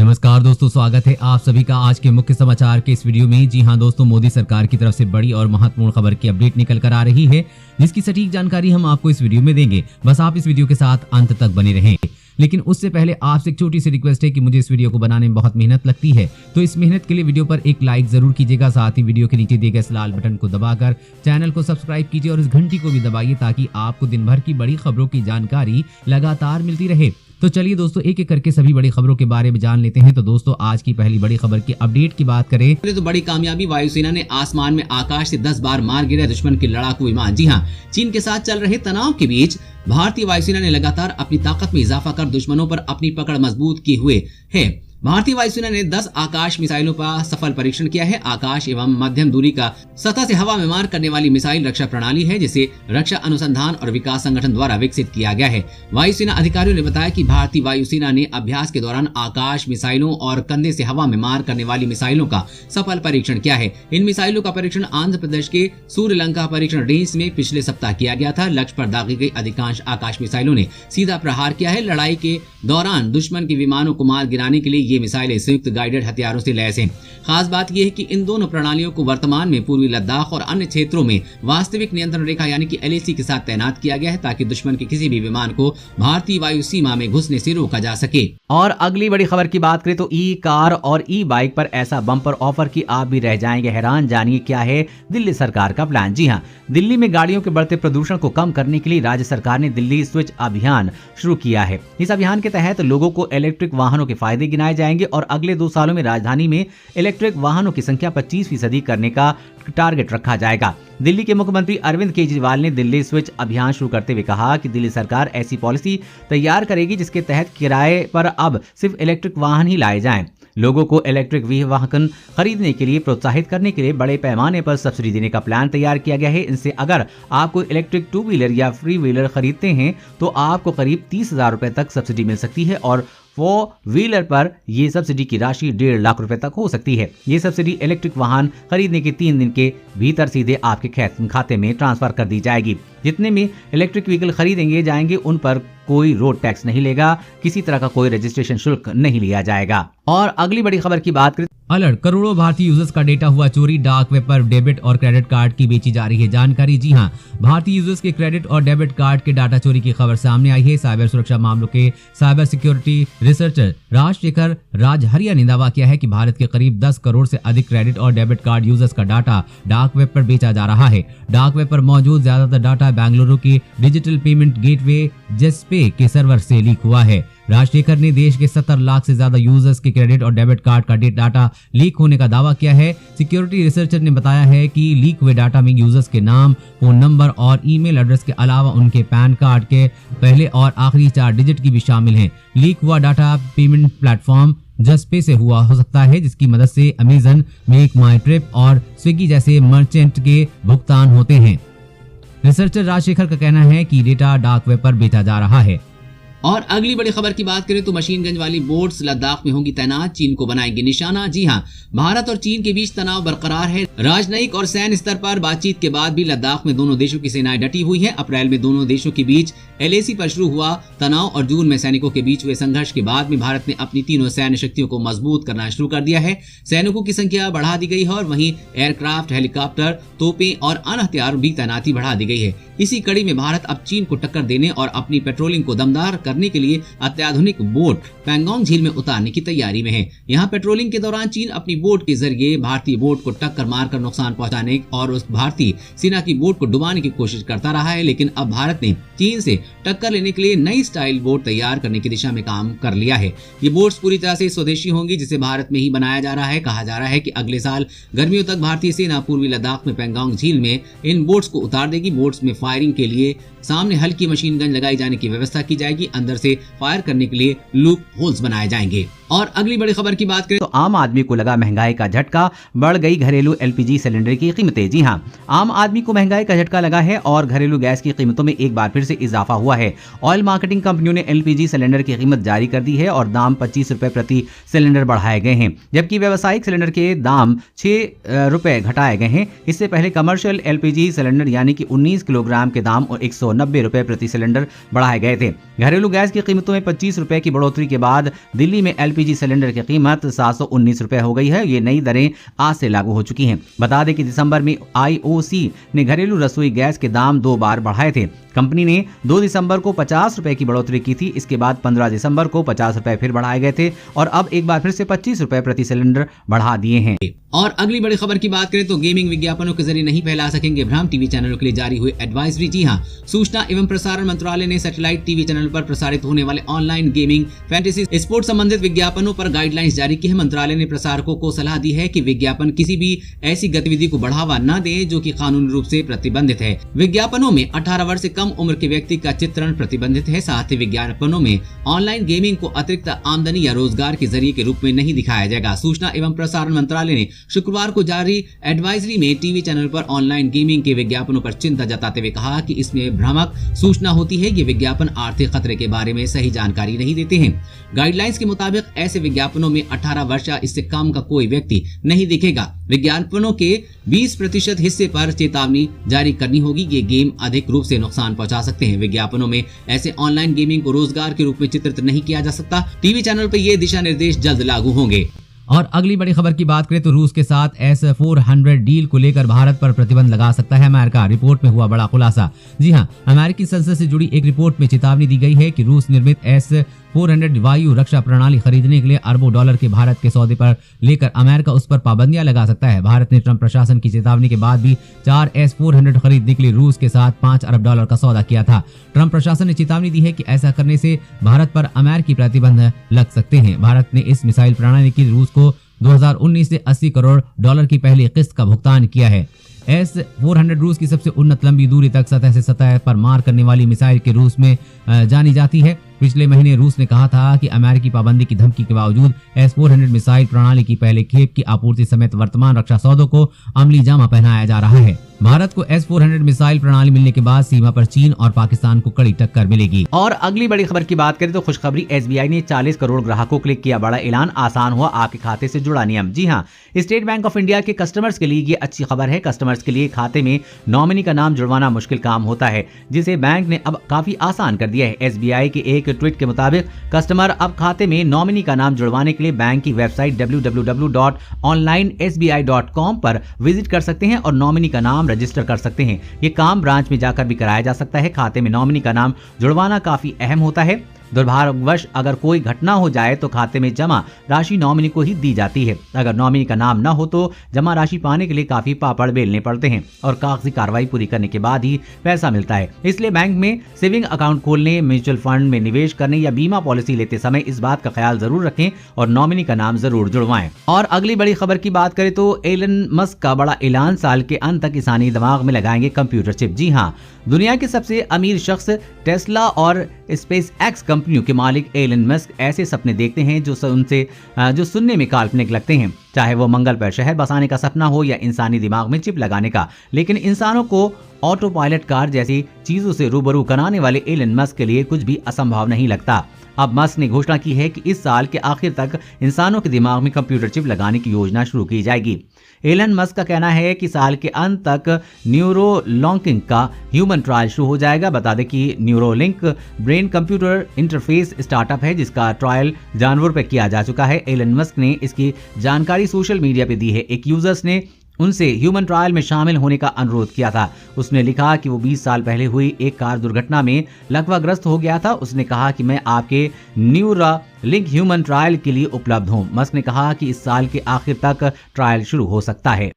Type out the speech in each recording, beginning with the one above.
नमस्कार दोस्तों, स्वागत है आप सभी का आज के मुख्य समाचार के इस वीडियो में। जी हां दोस्तों, मोदी सरकार की तरफ से बड़ी और महत्वपूर्ण खबर की अपडेट निकल कर आ रही है, जिसकी सटीक जानकारी हम आपको इस वीडियो में देंगे। बस आप इस वीडियो के साथ अंत तक बने रहें। लेकिन उससे पहले आपसे एक छोटी सी रिक्वेस्ट है कि मुझे इस वीडियो को बनाने में बहुत मेहनत लगती है, तो इस मेहनत के लिए वीडियो पर एक लाइक जरूर कीजिएगा। साथ ही वीडियो के नीचे दिए गए इस लाल बटन को दबाकर चैनल को सब्सक्राइब कीजिए और इस घंटी को भी दबाइए, ताकि आपको दिन भर की बड़ी खबरों की जानकारी लगातार मिलती रहे। तो चलिए दोस्तों, एक एक करके सभी बड़ी खबरों के बारे में जान लेते हैं। तो दोस्तों, आज की पहली बड़ी खबर की अपडेट की बात करें तो बड़ी कामयाबी, वायुसेना ने आसमान में आकाश से 10 बार मार गिरा दुश्मन के लड़ाकू विमान। जी हां, चीन के साथ चल रहे तनाव के बीच भारतीय वायुसेना ने लगातार अपनी ताकत में इजाफा कर दुश्मनों पर अपनी पकड़ मजबूत किए हुए है। भारतीय वायुसेना ने 10 आकाश मिसाइलों का सफल परीक्षण किया है। आकाश एवं मध्यम दूरी का सतह से हवा में मार करने वाली मिसाइल रक्षा प्रणाली है, जिसे रक्षा अनुसंधान और विकास संगठन द्वारा विकसित किया गया है। वायुसेना अधिकारियों ने बताया कि भारतीय वायुसेना ने अभ्यास के दौरान आकाश मिसाइलों और कंधे से हवा में मार करने वाली मिसाइलों का सफल परीक्षण किया है। इन मिसाइलों का परीक्षण आंध्र प्रदेश के सूर्यलंका परीक्षण रेंज में पिछले सप्ताह किया गया था। लक्ष्य पर दागी गई अधिकांश आकाश मिसाइलों ने सीधा प्रहार किया है। लड़ाई के दौरान दुश्मन के विमानों को मार गिराने के लिए ये मिसाइलें संयुक्त गाइडेड हथियारों से लैस हैं। खास बात यह है कि इन दोनों प्रणालियों को वर्तमान में पूर्वी लद्दाख और अन्य क्षेत्रों में वास्तविक नियंत्रण रेखा यानी कि LAC के साथ तैनात किया गया है, ताकि दुश्मन के किसी भी विमान को भारतीय वायु सीमा में घुसने से रोका जा सके। और अगली बड़ी खबर की बात करें तो ई कार और ई बाइक पर ऐसा बम्पर ऑफर कि आप भी रह जाएंगे हैरान। जानिए क्या है दिल्ली सरकार का प्लान। जी हाँ, दिल्ली में गाड़ियों के बढ़ते प्रदूषण को कम करने के लिए राज्य सरकार ने दिल्ली स्विच अभियान शुरू किया है। इस अभियान के तहत लोगों को इलेक्ट्रिक वाहनों के फायदे गिनाए जाएंगे और अगले 2 सालों में राजधानी में इलेक्ट्रिक वाहनों की संख्या 25% करने का टारगेट रखा जाएगा। दिल्ली के मुख्यमंत्री अरविंद केजरीवाल ने दिल्ली स्विच अभियान शुरू करते हुए कहा कि दिल्ली सरकार ऐसी पॉलिसी तैयार करेगी जिसके तहत किराए पर अब सिर्फ इलेक्ट्रिक वाहन ही लाए जाएं। लोगों को इलेक्ट्रिक वाहन खरीदने के लिए प्रोत्साहित करने के लिए बड़े पैमाने पर सब्सिडी देने का प्लान तैयार किया गया है। इनसे अगर आप कोई इलेक्ट्रिक 2 व्हीलर या 3 व्हीलर खरीदते हैं तो आपको करीब 30,000 रुपए तक सब्सिडी मिल सकती है और 4 व्हीलर पर ये सब्सिडी की राशि 1.5 लाख रुपए तक हो सकती है। ये सब्सिडी इलेक्ट्रिक वाहन खरीदने के 3 दिन के भीतर सीधे आपके खाते में ट्रांसफर कर दी जाएगी। जितने में इलेक्ट्रिक व्हीकल खरीदेंगे जाएंगे उन पर कोई रोड टैक्स नहीं लेगा, किसी तरह का कोई रजिस्ट्रेशन शुल्क नहीं लिया जाएगा। और अगली बड़ी खबर की बात करें, अलर्ट, करोड़ों भारतीय यूजर्स का डेटा हुआ चोरी। डार्क वेब पर डेबिट और क्रेडिट कार्ड की बेची जा रही है जानकारी। जी हां, भारतीय यूजर्स के क्रेडिट और डेबिट कार्ड के डाटा चोरी की खबर सामने आई है। साइबर सुरक्षा मामलों के cyber security researcher Rajshekhar Rajahariya ने दावा किया है कि भारत के करीब 10 करोड़ से अधिक क्रेडिट और डेबिट कार्ड यूजर्स का डाटा डार्क वेब पर बेचा जा रहा है। डार्क वेब पर मौजूद ज्यादातर डाटा बेंगलुरु के डिजिटल पेमेंट गेटवे जेस्पे के सर्वर से लीक हुआ है। राजशेखर ने देश के 70 लाख से ज्यादा यूजर्स के क्रेडिट और डेबिट कार्ड का डाटा लीक होने का दावा किया है। सिक्योरिटी रिसर्चर ने बताया है कि लीक हुए डाटा में यूजर्स के नाम, फोन नंबर और ईमेल एड्रेस के अलावा उनके पैन कार्ड के पहले और आखिरी 4 डिजिट की भी शामिल हैं। लीक हुआ डाटा पेमेंट प्लेटफॉर्म जस्पे से हुआ हो सकता है, जिसकी मदद से अमेजन, मेक माई ट्रिप और स्विगी जैसे मर्चेंट के भुगतान होते हैं। रिसर्चर राजशेखर का कहना है कि डेटा डार्क वेब पर बेचा जा रहा है। और अगली बड़ी खबर की बात करें तो मशीन गन वाली बोट्स लद्दाख में होंगी तैनात, चीन को बनाएंगे निशाना। जी हां, भारत और चीन के बीच तनाव बरकरार है। राजनयिक और सैन्य स्तर पर बातचीत के बाद भी लद्दाख में दोनों देशों की सेनाएं डटी हुई हैं। अप्रैल में दोनों देशों के बीच LAC पर शुरू हुआ तनाव और जून में सैनिकों के बीच हुए संघर्ष के बाद में भारत ने अपनी तीनों सैन्य शक्तियों को मजबूत करना शुरू कर दिया है। सैनिकों की संख्या बढ़ा दी गई है और वहीं एयरक्राफ्ट, हेलीकॉप्टर, तोपें और अन्य हथियारों की तैनाती बढ़ा दी गई है। इसी कड़ी में भारत अब चीन को टक्कर देने और अपनी पेट्रोलिंग को दमदार करने के लिए अत्याधुनिक बोट पैंगोंग झील में उतारने की तैयारी में है। यहाँ पेट्रोलिंग के दौरान चीन अपनी बोट के जरिए भारतीय बोट को टक्कर मारकर नुकसान पहुंचाने और उस भारतीय सेना की बोट को डुबाने की कोशिश करता रहा है। लेकिन अब भारत ने चीन से टक्कर लेने के लिए नई स्टाइल बोट तैयार करने की दिशा में काम कर लिया है। ये बोट्स पूरी तरह से स्वदेशी होंगी, जिसे भारत में ही बनाया जा रहा है। कहा जा रहा है कि अगले साल गर्मियों तक भारतीय सेना पूर्वी लद्दाख में पैंगोंग झील में इन बोट्स को उतार देगी। बोट्स में फायरिंग के लिए सामने हल्की मशीन गन लगाई जाने की व्यवस्था की जाएगी। अंदर से फायर करने के लिए लूप होल्स बनाए जाएंगे। और अगली बड़ी खबर की बात करें तो आम आदमी को लगा महंगाई का झटका, बढ़ गई घरेलू LPG सिलेंडर की कीमतें। जी हां, आम आदमी को महंगाई का झटका लगा है और घरेलू गैस की कीमतों में एक बार फिर से इजाफा हुआ है। ऑयल मार्केटिंग कंपनियों ने LPG सिलेंडर की कीमत जारी कर दी है और दाम 25 रुपए प्रति सिलेंडर बढ़ाए गए हैं, जबकि व्यावसायिक सिलेंडर के दाम 6 रुपए घटाए गए हैं। इससे पहले कमर्शियल LPG सिलेंडर यानी कि 19 किलोग्राम के दाम और 190 रुपए प्रति सिलेंडर बढ़ाए गए थे। घरेलू गैस की कीमतों में 25 रुपए की बढ़ोतरी के बाद दिल्ली में LPG LPG सिलेंडर की कीमत 719 रुपए हो गई है। ये नई दरें आज से लागू हो चुकी हैं। बता दें कि दिसंबर में IOC ने घरेलू रसोई गैस के दाम 2 बार बढ़ाए थे। कंपनी ने 2 दिसंबर को 50 रुपए की बढ़ोतरी की थी। इसके बाद 15 दिसंबर को 50 रुपए फिर बढ़ाए गए थे और अब एक बार फिर से 25 रुपए प्रति सिलेंडर बढ़ा दिए हैं। और अगली बड़ी खबर की बात करें तो गेमिंग विज्ञापनों के जरिए नहीं फैला सकेंगे भ्रम, टीवी चैनलों के लिए जारी हुई एडवाइजरी। जी हां, सूचना एवं प्रसारण मंत्रालय ने सैटेलाइट टीवी चैनल पर प्रसारित होने वाले ऑनलाइन गेमिंग, फैंटेसी, स्पोर्ट्स संबंधित विज्ञापनों पर गाइडलाइंस जारी की है। मंत्रालय ने प्रसारकों को सलाह दी है कि विज्ञापन किसी भी ऐसी गतिविधि को बढ़ावा न दें जो कि कानूनी रूप से प्रतिबंधित है। विज्ञापनों में 18 वर्ष से कम उम्र के व्यक्ति का चित्रण प्रतिबंधित है। साथ ही विज्ञापनों में ऑनलाइन गेमिंग को अतिरिक्त आमदनी या रोजगार के जरिए के रूप में नहीं दिखाया जाएगा। सूचना एवं प्रसारण मंत्रालय ने शुक्रवार को जारी एडवाइजरी में टीवी चैनल पर ऑनलाइन गेमिंग के विज्ञापनों पर चिंता जताते हुए कहा कि इसमें भ्रामक सूचना होती है। ये विज्ञापन आर्थिक खतरे के बारे में सही जानकारी नहीं देते हैं। गाइडलाइंस के मुताबिक ऐसे विज्ञापनों में 18 वर्ष या इससे कम का कोई व्यक्ति नहीं दिखेगा। विज्ञापनों के 20% हिस्से पर चेतावनी जारी करनी होगी। ये गेम अधिक रूप से नुकसान पहुंचा सकते हैं। विज्ञापनों में ऐसे ऑनलाइन गेमिंग को रोजगार के रूप में चित्रित नहीं किया जा सकता। टीवी चैनल पर ये दिशा निर्देश जल्द लागू होंगे। और अगली बड़ी खबर की बात करें तो रूस के साथ S-400 डील को लेकर भारत पर प्रतिबंध लगा सकता है अमेरिका। रिपोर्ट में हुआ बड़ा खुलासा। जी हां, अमेरिकी संसद से जुड़ी एक रिपोर्ट में चेतावनी दी गई है कि रूस निर्मित S-400 वायु रक्षा प्रणाली खरीदने के लिए अरबों डॉलर के भारत के सौदे पर लेकर अमेरिका उस पर पाबंदियां लगा सकता है। भारत ने ट्रंप प्रशासन की चेतावनी के बाद भी 4 S-400 खरीदने के लिए रूस के साथ $5 अरब का सौदा किया था। ट्रंप प्रशासन ने चेतावनी दी है कि ऐसा करने से भारत पर अमेरिकी प्रतिबंध लग सकते हैं। भारत ने इस मिसाइल प्रणाली की रूस को 2019 से $80 करोड़ की पहली किस्त का भुगतान किया है। S-400 रूस की सबसे उन्नत लंबी दूरी तक सतह से सतह पर मार करने वाली मिसाइल के रूस में जानी जाती है। पिछले महीने रूस ने कहा था कि अमेरिकी पाबंदी की धमकी के बावजूद S-400 मिसाइल प्रणाली की पहले खेप की आपूर्ति समेत वर्तमान रक्षा सौदों को अमली जामा पहनाया जा रहा है। भारत को S-400 मिसाइल प्रणाली मिलने के बाद सीमा पर चीन और पाकिस्तान को कड़ी टक्कर मिलेगी। और अगली बड़ी खबर की बात करें तो खुशखबरी, SBI ने 40 करोड़ ग्राहकों के लिए किया बड़ा ऐलान। आसान हुआ आपके खाते से जुड़ा नियम। जी हां, स्टेट बैंक ऑफ इंडिया के कस्टमर्स के लिए ये अच्छी खबर है। कस्टमर्स के लिए खाते में नॉमिनी का नाम जुड़वाना मुश्किल काम होता है, जिसे बैंक ने अब काफी आसान कर दिया है। SBI के एक ट्वीट के मुताबिक कस्टमर अब खाते में नॉमिनी का नाम जुड़वाने के लिए बैंक की वेबसाइट www.onlinesbi.com पर विजिट कर सकते हैं और नॉमिनी का नाम रजिस्टर कर सकते हैं। ये काम ब्रांच में जाकर भी कराया जा सकता है। खाते में नॉमिनी का नाम जुड़वाना काफी अहम होता है। दुर्भाग्यवश अगर कोई घटना हो जाए तो खाते में जमा राशि नॉमिनी को ही दी जाती है। अगर नॉमिनी का नाम न हो तो जमा राशि पाने के लिए काफी पापड़ बेलने पड़ते हैं और कागजी कार्रवाई पूरी करने के बाद ही पैसा मिलता है। इसलिए बैंक में सेविंग अकाउंट खोलने, म्यूचुअल फंड में निवेश करने या बीमा पॉलिसी लेते समय इस बात का ख्याल जरूर रखें और नॉमिनी का नाम जरूर जुड़वाएं। और अगली बड़ी खबर की बात करें तो एलन मस्क का बड़ा ऐलान, साल के अंत तक इंसानी दिमाग में लगाएंगे कंप्यूटर चिप। जी हाँ, दुनिया के सबसे अमीर शख्स टेस्ला और स्पेस एक्स कंपनियों के मालिक एलन मस्क ऐसे सपने देखते हैं जो सुनने में काल्पनिक लगते हैं, चाहे वो मंगल पर शहर बसाने का सपना हो या इंसानी दिमाग में चिप लगाने का। लेकिन इंसानों को ऑटो पायलट कार जैसी चीजों से रूबरू कराने वाले एलन मस्क के लिए कुछ भी असंभव नहीं लगता। अब मस्क ने घोषणा की है कि इस साल के आखिर तक इंसानों के दिमाग में कंप्यूटर चिप लगाने की योजना शुरू की जाएगी। एलन मस्क का कहना है कि साल के अंत तक न्यूरोलिंक का ह्यूमन ट्रायल शुरू हो जाएगा। बता दें कि Neuralink brain computer interface startup है जिसका ट्रायल जानवर पर किया जा चुका है। एलन मस्क ने इसकी जानकारी सोशल मीडिया पे दी है। एक यूजर्स ने उनसे ह्यूमन ट्रायल में शामिल होने का अनुरोध किया था। उसने लिखा कि वो 20 साल पहले हुई एक कार दुर्घटना में लकवाग्रस्त हो गया था। उसने कहा कि मैं आपके न्यूरोलिंक ह्यूमन ट्रायल के लिए उपलब्ध हूं। मस्क ने कहा कि इस साल के आखिर तक ट्रायल शुरू हो सकता है।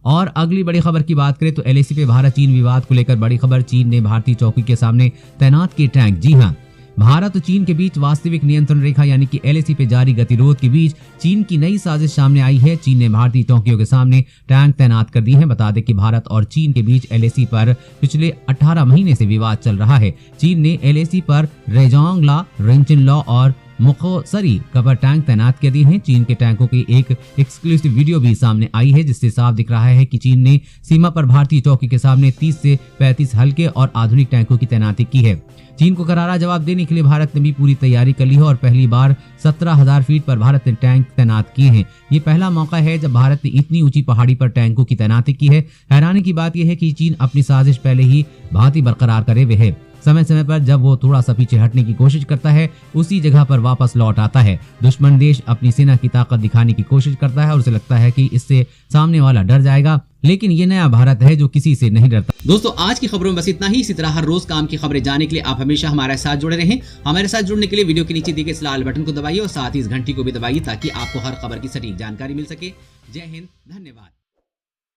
और अगली बड़ी खबर की बात करें तो LAC पे भारत चीन विवाद को लेकर बड़ी खबर, चीन ने भारतीय चौकी के सामने तैनात किए टैंक। जी हां, भारत और चीन के बीच वास्तविक नियंत्रण रेखा यानी कि LAC पे जारी गतिरोध के बीच चीन की नई साजिश सामने आई है। चीन ने भारतीय चौकियों के सामने टैंक तैनात कर दिए हैं। बता दें कि भारत और चीन के बीच LAC पर पिछले 18 महीने से विवाद चल रहा है। चीन ने LAC पर रेजोंगला, रेंचिनलॉ और मुखोसरी कवर टैंक तैनात कर दिए हैं। चीन के टैंकों की एक एक्सक्लूसिव वीडियो भी सामने आई है जिससे साफ दिख रहा है कि चीन ने सीमा पर भारतीय चौकी के सामने 30 से 35 हल्के और आधुनिक टैंकों की तैनाती की है। चीन को करारा जवाब देने के लिए भारत ने भी पूरी तैयारी कर ली है और पहली बार 17,000 फीट पर भारत ने टैंक तैनात किए हैं। ये पहला मौका है जब भारत ने इतनी ऊंची पहाड़ी पर टैंकों की तैनाती की है। हैरानी की बात यह है कि चीन अपनी साजिश पहले ही भांति बरकरार करे हुए है। समय समय पर जब वो थोड़ा सा पीछे हटने की कोशिश करता है, उसी जगह पर वापस लौट आता है। दुश्मन देश अपनी सेना की ताकत दिखाने की कोशिश करता है और उसे लगता है कि इससे सामने वाला डर जाएगा, लेकिन ये नया भारत है जो किसी से नहीं डरता। दोस्तों, आज की खबरों में बस इतना ही। इसी तरह हर रोज काम की खबरें जानने के लिए आप हमेशा हमारे साथ जुड़े रहें। हमारे साथ जुड़ने के लिए वीडियो के नीचे दिए गए इस लाल बटन को दबाइए और साथ ही इस घंटी को भी दबाइए ताकि आपको हर खबर की सटीक जानकारी मिल सके। जय हिंद, धन्यवाद।